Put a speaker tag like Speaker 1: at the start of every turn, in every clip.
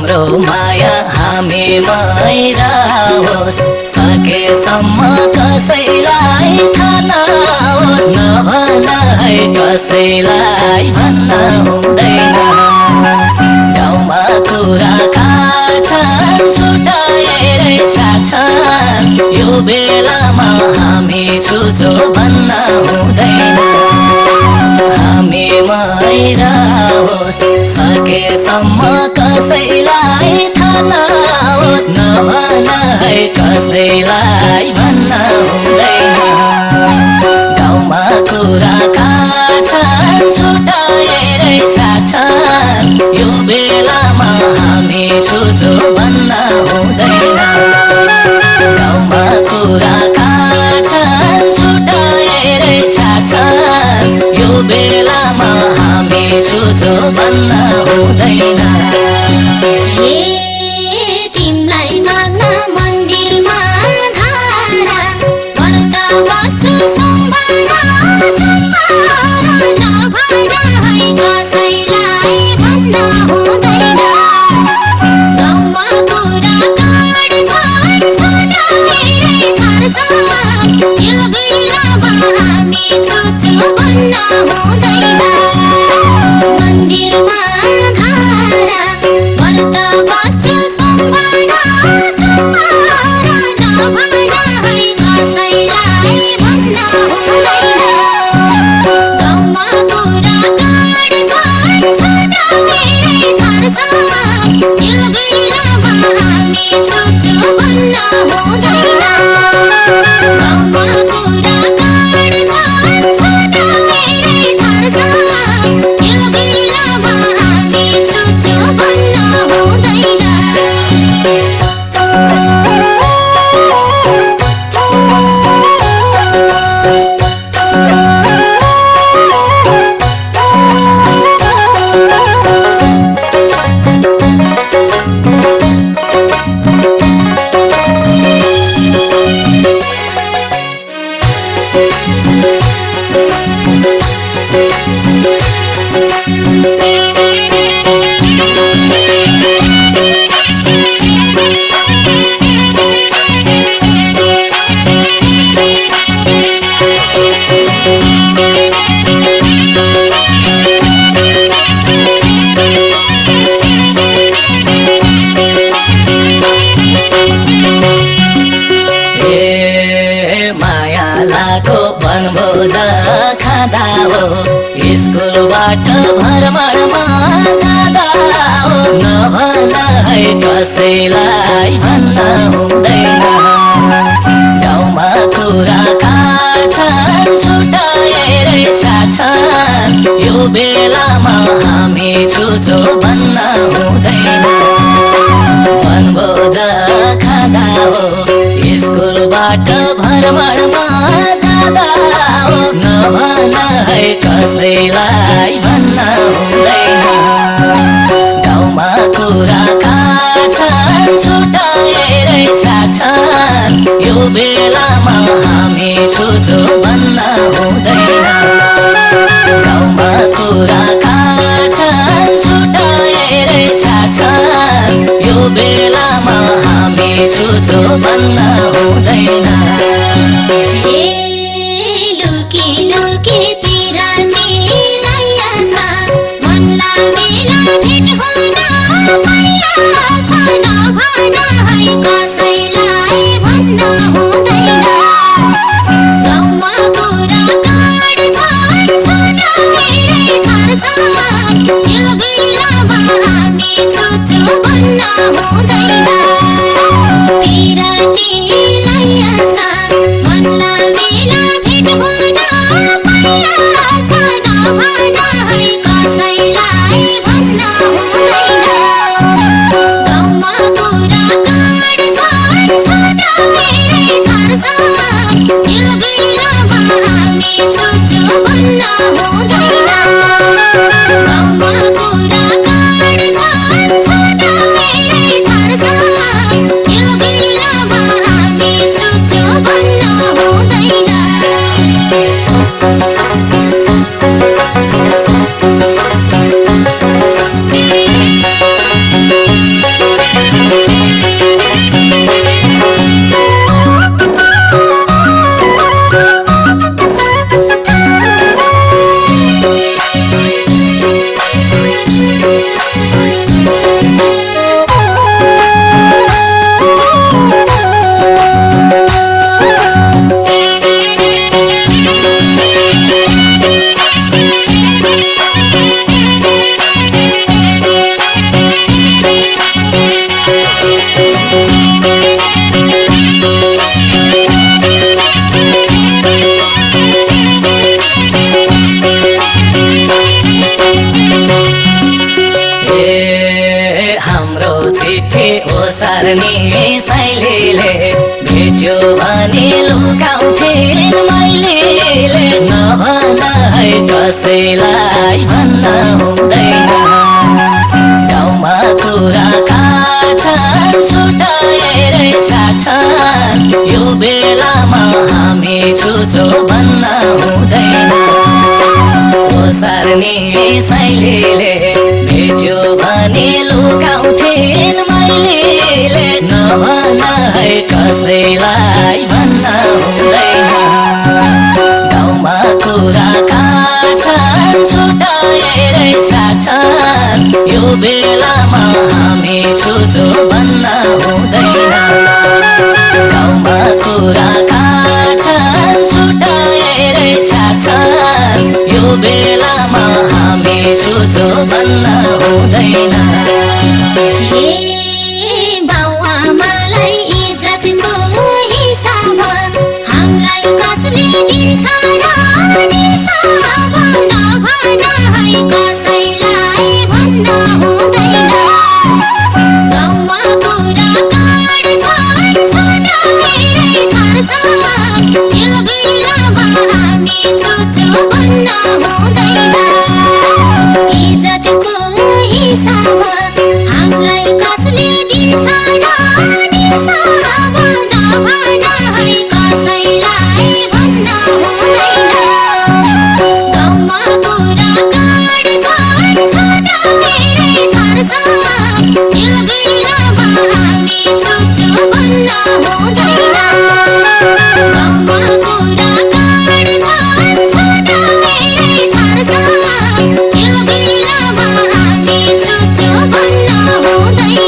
Speaker 1: हाम्रो माया हामीमै रहोस् सकेसम्म कसैलाई थाहा नहोस् नभन है कसैलाई भन्न हुँदैन गाउँमा कुरा काट्छन् छुट्याएरै छाड्छन् यो बेलामा हामी छुचो भन्न हुँदैन हामीमै रहोस् सकेसम्म कसैलाई थाहा नहोस् नभन है कसैलाई भन्न हुँदैन गाउँमा कुरा काट्छन् छुट्याएरै छाड्छन् यो बेलामा हामी छुचो भन्न हुँदैन गाउँमा कुरा काट्छन् छुट्याएरै छाड्छन् यो बेलामा हामी छुचो भन्न हुँदैन
Speaker 2: तिमलाई माग्न मन्दिरमा धारा व्रत बस्छु सोमबार नभन है कसैलाई भन्न हुँदैन गाउँमा कुरा काट्छन् छुट्याएरै छाड्छन् यो बेलामा हामी छुचो भन्न हुँदैन मन्दिरमा धारा व्रत बस्छु सोमबार नभन है कसैलाई भन्न हुँदैन गाउँमा कुरा काट्छन् छुट्याएरै छाड्छन् यो बेलामा हामी छुचो भन्न हुँदैन गाउँमा कुरा काट्छन् छुट्याएरै छाड्छन् यो बेलामा हामी छुचो भन्न हुँदैन
Speaker 1: मायालाको वनभोज खाँदा हो स्कुलबाट भ्रमणमा जाँदा हो नभन है कसैलाई भन्न हुँदैन गाउँमा कुरा काट्छन् छुट्याएरै छाड्छन् यो बेलामा हामी छुचो भन्न हुँदैन वनभोज खाँदा हो स्कुलबाट भ्रमणमा जाँदा हो नभन है कसैलाई भन्न हुँदैन गाउँमा कुरा काट्छन् छुट्याएरै छाड्छन् यो बेलामा हामी छुचो भन्न हुँदैन गाउँमा कुरा काट्छन् छुट्याएरै छाड्छन् यो बेलामा हामी छुचो भन्न हुँदैन
Speaker 2: लुकी लुकी पिरातीलाई आछ मनलाई बेला भेट हुन पाइयाछ नभन है कसैलाई भन्न हुँदैन गाउँमा कुरा काट्छन् छुट्याएरै छाड्छन् यो बेलामा हामी छुचो भन्न हुँदैन पिरातीलाई आछ मनलाई बेला भेट हुन पाइयाछ नभन है कसैलाई भन्न हुँदैन गाउँमा कुरा काट्छन् छुट्याएरै छाड्छन् यो बेलामा हामी छुचो भन्न हुँदैन गाउँमा कुरा काट्छन् छुट्याएरै छाड्छन्
Speaker 1: हाम्रो चिठी ओसार्ने साइलीले भेट्यो भने लुकाउँथिन् मैलीले नभन है कसैलाई भन्न हुँदैन गाउँमा कुरा काट्छन् छुट्याएरै छाड्छन् यो बेलामा हामी छुचो भन्न हुँदैन ओसार्ने साइलीले भेट्यो भने लुकाउँथिन् मैलीले नभन है कसैलाई भन्न हुँदैन गाउँमा कुरा काट्छन् छुट्याएरै छाड्छन् यो बेलामा हामी छुचो भन्न हुँदैन गाउँमा कुरा काट्छन् छुट्याएरै छाड्छन् यो बेलामा हामी छुचो भन्न हुँदैन
Speaker 2: हे बाउआमालाई इज्जतको हिसाब हामीलाई कसले दिन्छ र निसाब नभन है कसैलाई भन्न हुँदैन गाउँमा कुरा काट्छन् छुट्याएरै छाड्छन् यो बेलामा हामी छुचो भन्न हुँदैन इज्जतको हिसाब हामीलाई कसले दिन्छ र निसाब नभन है कसैलाई भन्न हुँदैन गाउँमा कुरा काट्छन् छुट्याएरै छाड्छन् यो बेलामा हामी छुचो भन्न हुँदैन गाउँमा कुरा काट्छन् छुट्याएरै छाड्छन् यो बेलामा हामी छुचो भन्न हुँदैन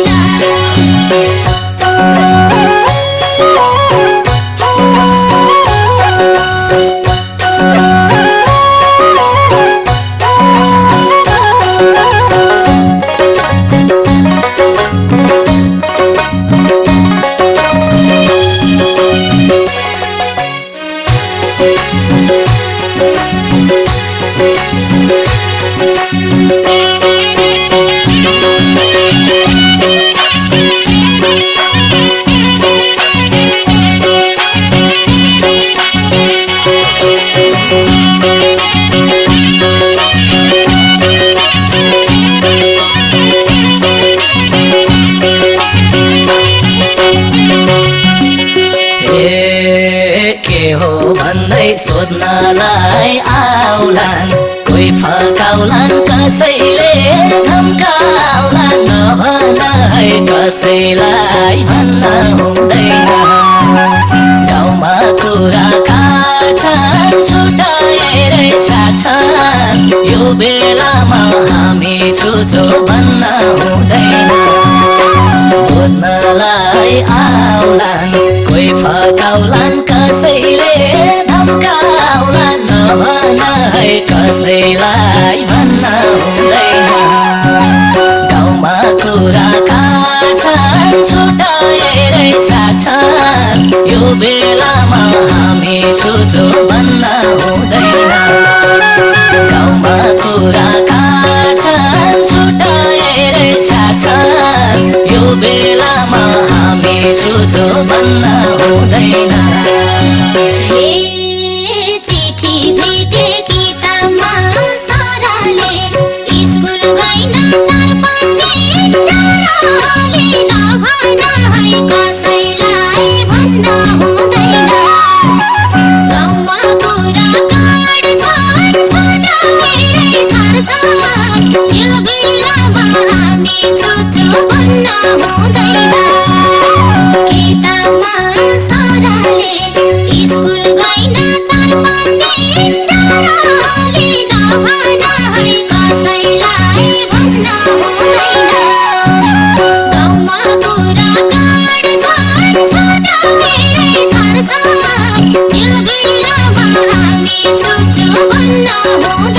Speaker 1: के हो भन्दै सोध्नलाई आउलान् कोही फकाउलान् कसैले धम्काउलान् नभन है कसैलाई भन्न हुँदैन गाउँमा कुरा काट्छन् छुट्याएरै छाड्छन् यो बेलामा हामी छुचो भन्न हुँदैन बोल्नलाई आउलान् कोही फकाउलान् कसैले धम्काउलान् नभन है कसैलाई भन्न हुँदैन गाउँमा कुरा काट्छन् छुट्याएरै छाड्छन् यो बेलामा हामी छुचो भन्न हुँदैन गाउँमा कुरा काट्छन् छुट्याएरै छाड्छन् यो बेलामा हामी छुचो भन्न हुँदैन
Speaker 2: हे चिठी भेटे किताबमा सरले स्कुल गइन चार पाण्डे डरले नभन है कसैलाई भन्न हुँदैन गाउँमा कुरा काट्छन् छुट्याएरै छाड्छन् यो बेलामा हामी छुचो भन्न हुँदैन किताबमा सरले स्कुल गइन चार पाण्डे डरले नभन है कसैलाई भन्न हुँदैन गाउँमा कुरा काट्छन् छुट्याएरै छाड्छन् यो बेलामा हामी छुचो भन्न हुँदैन